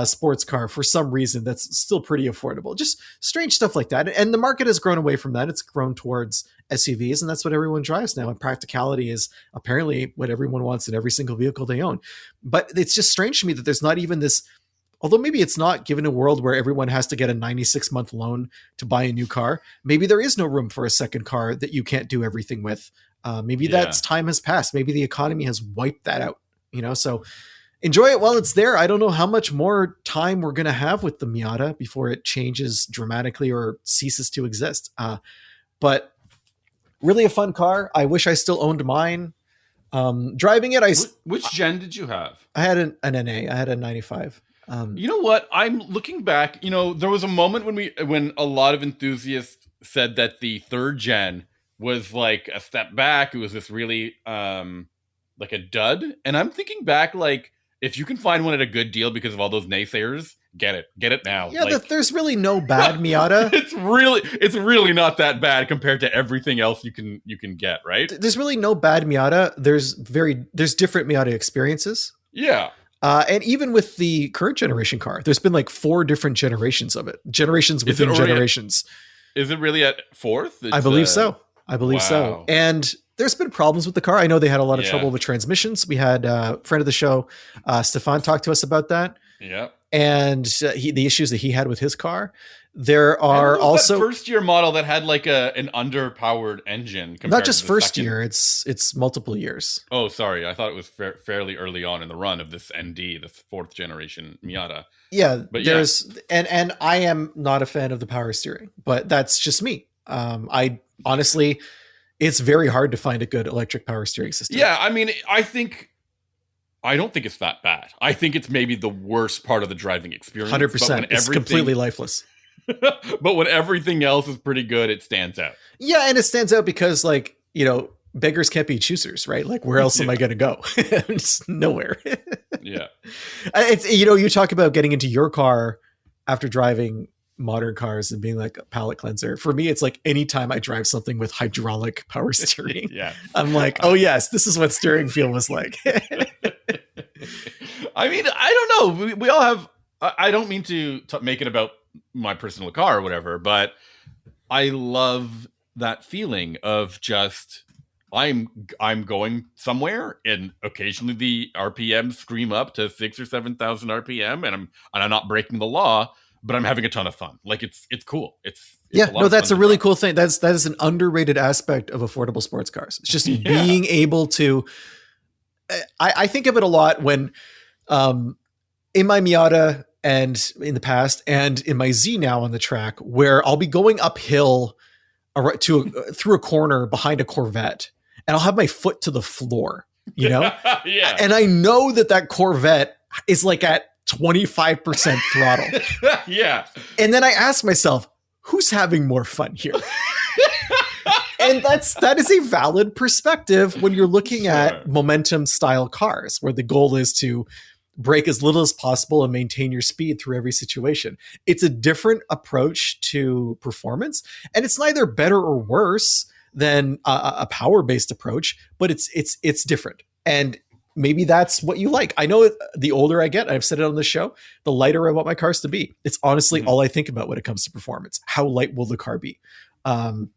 sports car for some reason that's still pretty affordable. Just strange stuff like that. And the market has grown away from that. It's grown towards SUVs, and that's what everyone drives now. And practicality is apparently what everyone wants in every single vehicle they own. But it's just strange to me that there's not even this, although maybe it's not, given a world where everyone has to get a 96-month loan to buy a new car. Maybe there is no room for a second car that you can't do everything with. Maybe that's time has passed. Maybe the economy has wiped that out, so enjoy it while it's there. I don't know how much more time we're going to have with the Miata before it changes dramatically or ceases to exist. But really a fun car. I wish I still owned mine. Driving it, which gen did you have? I had an NA. I had a 95. You know what? I'm looking back. There was a moment when a lot of enthusiasts said that the third gen was like a step back. It was this really like a dud. And I'm thinking back, like, if you can find one at a good deal because of all those naysayers, get it now. Yeah, there's really no bad Miata. It's really not that bad compared to everything else you can get, right? There's really no bad Miata. There's different Miata experiences. Yeah. And even with the current generation car, there's been like 4 different generations of it. Generations within generations. Is it really at 4th? I believe so. So. And there's been problems with the car. I know they had a lot of trouble with transmissions. We had a friend of the show, Stefan, talk to us about that. Yeah. And the issues that he had with his car. There are also that first year model that had like an underpowered engine. Not just first year; it's multiple years. Oh, sorry, I thought it was fairly early on in the run of this ND, the 4th generation Miata. Yeah, but and I am not a fan of the power steering, but that's just me. I honestly, it's very hard to find a good electric power steering system. Yeah, I mean, I don't think it's that bad. I think it's maybe the worst part of the driving experience. 100%. It's completely lifeless. But when everything else is pretty good, it stands out. Yeah, and it stands out because, like, beggars can't be choosers, right? Like, where else am I going to go? Just nowhere. Yeah. It's, you talk about getting into your car after driving modern cars and being like a palate cleanser. For me, it's like anytime I drive something with hydraulic power steering, yeah, I'm like, oh yes, this is what steering feel was like. I mean, I don't know. We all have, I don't mean to make it about my personal car or whatever, but I love that feeling of just, I'm going somewhere and occasionally the RPM scream up to 6,000 or 7,000 RPM and I'm not breaking the law, but I'm having a ton of fun. Like it's cool. It's that's a really cool thing. That is an underrated aspect of affordable sports cars. It's just being able to, I think of it a lot when, in my Miata and in the past and in my Z now on the track, where I'll be going uphill through a corner behind a Corvette and I'll have my foot to the floor, Yeah. And I know that Corvette is like at 25% throttle. Yeah. And then I ask myself, who's having more fun here? And that is a valid perspective when you're looking at momentum style cars, where the goal is to brake as little as possible and maintain your speed through every situation. It's a different approach to performance, and it's neither better or worse than a power-based approach, but it's different. And maybe that's what you like. I know the older I get, I've said it on the show, the lighter I want my cars to be. It's honestly all I think about when it comes to performance. How light will the car be? And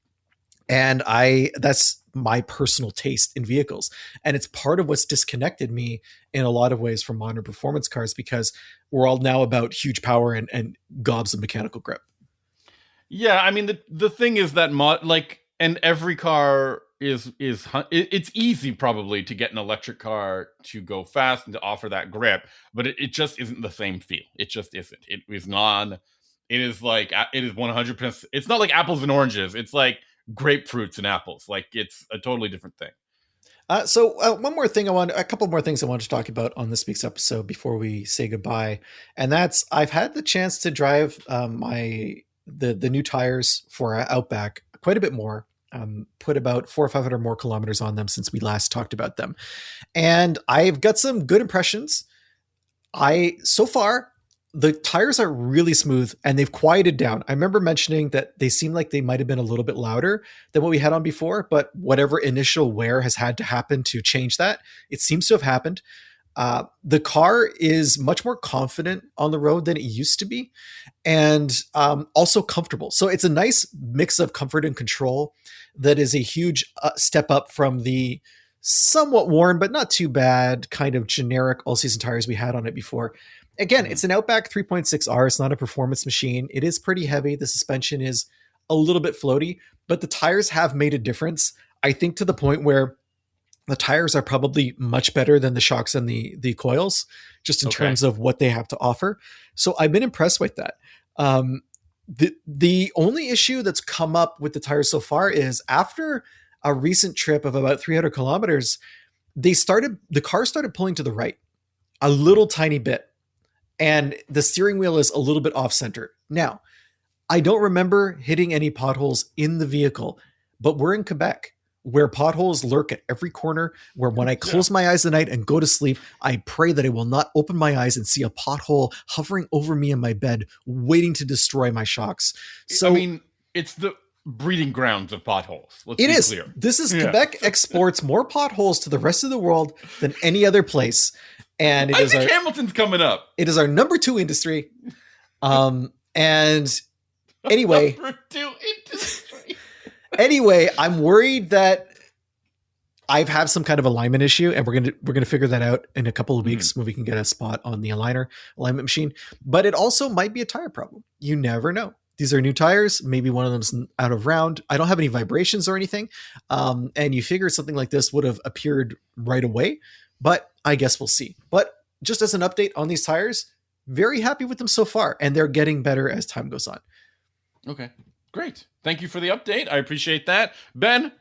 that's my personal taste in vehicles. And it's part of what's disconnected me in a lot of ways from modern performance cars, because we're all now about huge power and gobs of mechanical grip. Yeah. I mean, the thing is that and every car it's easy probably to get an electric car to go fast and to offer that grip, but it just isn't the same feel. It just isn't. It is 100%. It's not like apples and oranges. It's like grapefruits and apples. Like it's a totally different thing. So a couple more things I want to talk about on this week's episode before we say goodbye. And that's, I've had the chance to drive the new tires for Outback quite a bit more. Put about 400 or 500 more kilometers on them since we last talked about them. And I've got some good impressions. So far, the tires are really smooth and they've quieted down. I remember mentioning that they seem like they might have been a little bit louder than what we had on before, but whatever initial wear has had to happen to change that, it seems to have happened. The car is much more confident on the road than it used to be, and also comfortable. So it's a nice mix of comfort and control that is a huge step up from the somewhat worn, but not too bad, kind of generic all-season tires we had on it before. Again, it's an Outback 3.6R. It's not a performance machine. It is pretty heavy. The suspension is a little bit floaty, but the tires have made a difference. I think to the point where the tires are probably much better than the shocks and the coils, just in terms of what they have to offer. So I've been impressed with that. The only issue that's come up with the tires so far is after a recent trip of about 300 kilometers, the car started pulling to the right a little tiny bit, and the steering wheel is a little bit off center. Now, I don't remember hitting any potholes in the vehicle, but we're in Quebec, where potholes lurk at every corner, where when I close my eyes at night and go to sleep, I pray that I will not open my eyes and see a pothole hovering over me in my bed, waiting to destroy my shocks. So, I mean, it's the breeding grounds of potholes. Let's be clear. This is Quebec exports more potholes to the rest of the world than any other place. And I think Hamilton's coming up. It is our number 2 industry. And anyway, number 2 industry. Anyway, I'm worried that I've had some kind of alignment issue, and we're gonna figure that out in a couple of weeks when we can get a spot on the alignment machine. But it also might be a tire problem. You never know. These are new tires. Maybe one of them's out of round. I don't have any vibrations or anything. And you figure something like this would have appeared right away, but I guess we'll see. But just as an update on these tires, very happy with them so far, and they're getting better as time goes on. Okay, great. Thank you for the update. I appreciate that. Ben,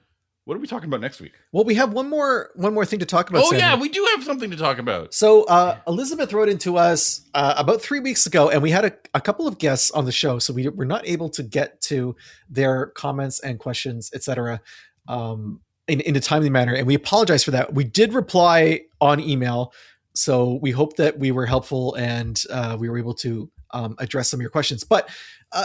what are we talking about next week? Well, we have one more thing to talk about. Oh, Sami. yeah, we do have something to talk about. So Elizabeth wrote into us about 3 weeks ago, and we had a couple of guests on the show, so we were not able to get to their comments and questions, etc., in a timely manner, and we apologize for that. We did reply on email, so we hope that we were helpful and we were able to address some of your questions. But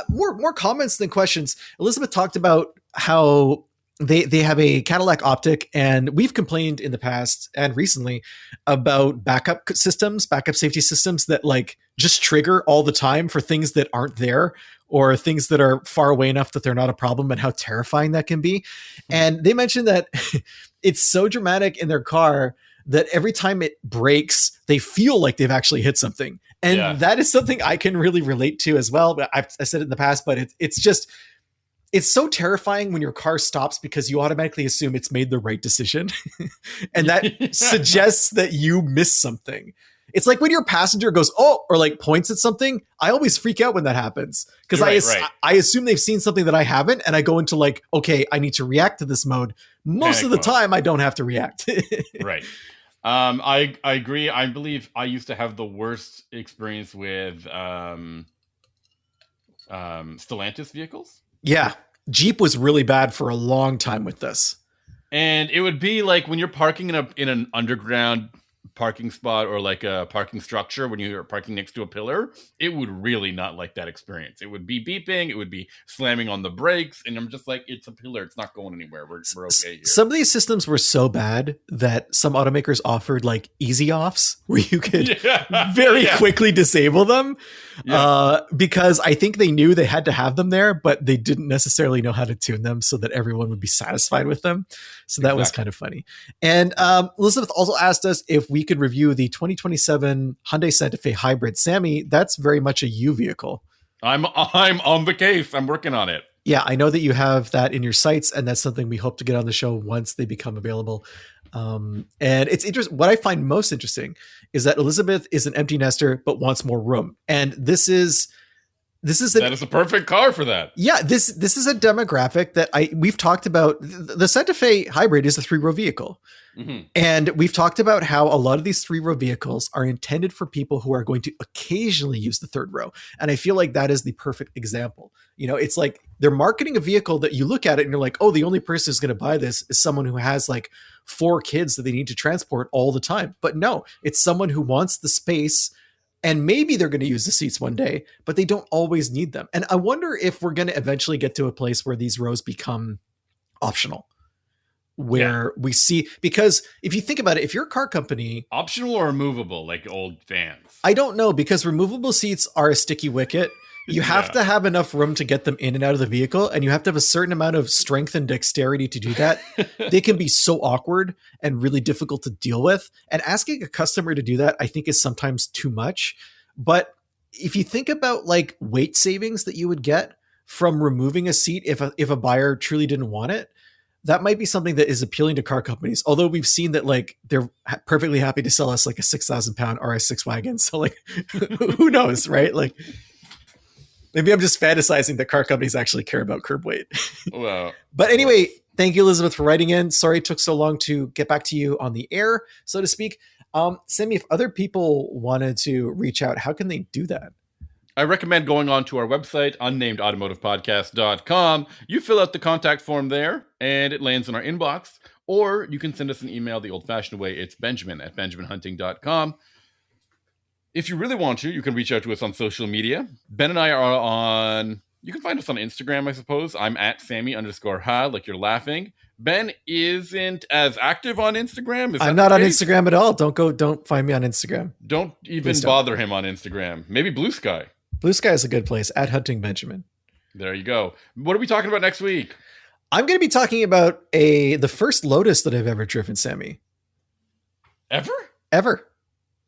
more comments than questions. Elizabeth talked about how they have a Cadillac Optic, and we've complained in the past and recently about backup safety systems that like just trigger all the time for things that aren't there or things that are far away enough that they're not a problem, and how terrifying that can be. And they mentioned that it's so dramatic in their car that every time it breaks, they feel like they've actually hit something. And that is something I can really relate to as well. But I said it in the past, but it's so terrifying when your car stops because you automatically assume it's made the right decision. And that suggests that you missed something. It's like when your passenger goes, oh, or like points at something. I always freak out when that happens because I assume they've seen something that I haven't. And I go into like, okay, I need to react to this mode. Most of the time I don't have to react. Right. I agree. I believe I used to have the worst experience with Stellantis vehicles. Yeah. Jeep was really bad for a long time with this. And it would be like when you're parking in an underground parking spot or like a parking structure, when you're parking next to a pillar, it would really not like that experience. It would be beeping, it would be slamming on the brakes, and I'm just like, it's a pillar, it's not going anywhere. We're okay here. Some of these systems were so bad that some automakers offered like easy offs where you could very quickly disable them because I think they knew they had to have them there, but they didn't necessarily know how to tune them so that everyone would be satisfied with them. So that was kind of funny. And Elizabeth also asked us if we could review the 2027 Hyundai Santa Fe Hybrid. Sami, that's very much a you vehicle. I'm on the case. I'm working on it. Yeah, I know that you have that in your sights, and that's something we hope to get on the show once they become available. And it's interesting. What I find most interesting is that Elizabeth is an empty nester but wants more room, and that is a perfect car for that. Yeah, this is a demographic that we've talked about. The Santa Fe Hybrid is a 3-row vehicle. Mm-hmm. And we've talked about how a lot of these 3-row vehicles are intended for people who are going to occasionally use the 3rd row. And I feel like that is the perfect example. You know, it's like they're marketing a vehicle that you look at it and you're like, oh, the only person who's going to buy this is someone who has like 4 kids that they need to transport all the time. But no, it's someone who wants the space. And maybe they're going to use the seats one day, but they don't always need them. And I wonder if we're going to eventually get to a place where these rows become optional. where we see, because if you think about it, if you're a car company, optional or removable, like old vans. I don't know, because removable seats are a sticky wicket. You have to have enough room to get them in and out of the vehicle, and you have to have a certain amount of strength and dexterity to do that. They can be so awkward and really difficult to deal with. And asking a customer to do that, I think, is sometimes too much. But if you think about like weight savings that you would get from removing a seat if a buyer truly didn't want it, that might be something that is appealing to car companies. Although we've seen that like they're perfectly happy to sell us like a 6,000 pound RS6 wagon. So like, who knows, right? Like, maybe I'm just fantasizing that car companies actually care about curb weight. Well, but anyway, thank you, Elizabeth, for writing in. Sorry it took so long to get back to you on the air, so to speak. Sami, if other people wanted to reach out, how can they do that? I recommend going on to our website, unnamedautomotivepodcast.com. You fill out the contact form there, and it lands in our inbox. Or you can send us an email the old-fashioned way. It's benjamin@benjaminhunting.com. If you really want to, you can reach out to us on social media. Ben and I are on... You can find us on Instagram, I suppose. I'm at Sami_ha, like you're laughing. Ben isn't as active on Instagram. I'm not on Instagram at all. Don't find me on Instagram. Don't even bother him on Instagram. Maybe Blue Sky. Blue Sky is a good place, at Hunting Benjamin. There you go. What are we talking about next week? I'm going to be talking about the first Lotus that I've ever driven, Sami. Ever? Ever.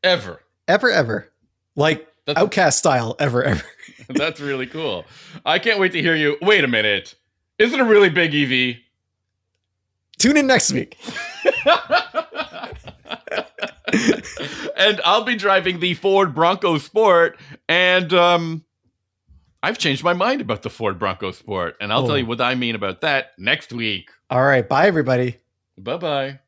Ever. Ever, ever. Like Outcast style, ever, ever. That's really cool. I can't wait to hear you. Wait a minute. Is it a really big EV? Tune in next week. And I'll be driving the Ford Bronco Sport, and I've changed my mind about the Ford Bronco Sport, and I'll tell you what I mean about that next week. All right. Bye, everybody. Bye-bye.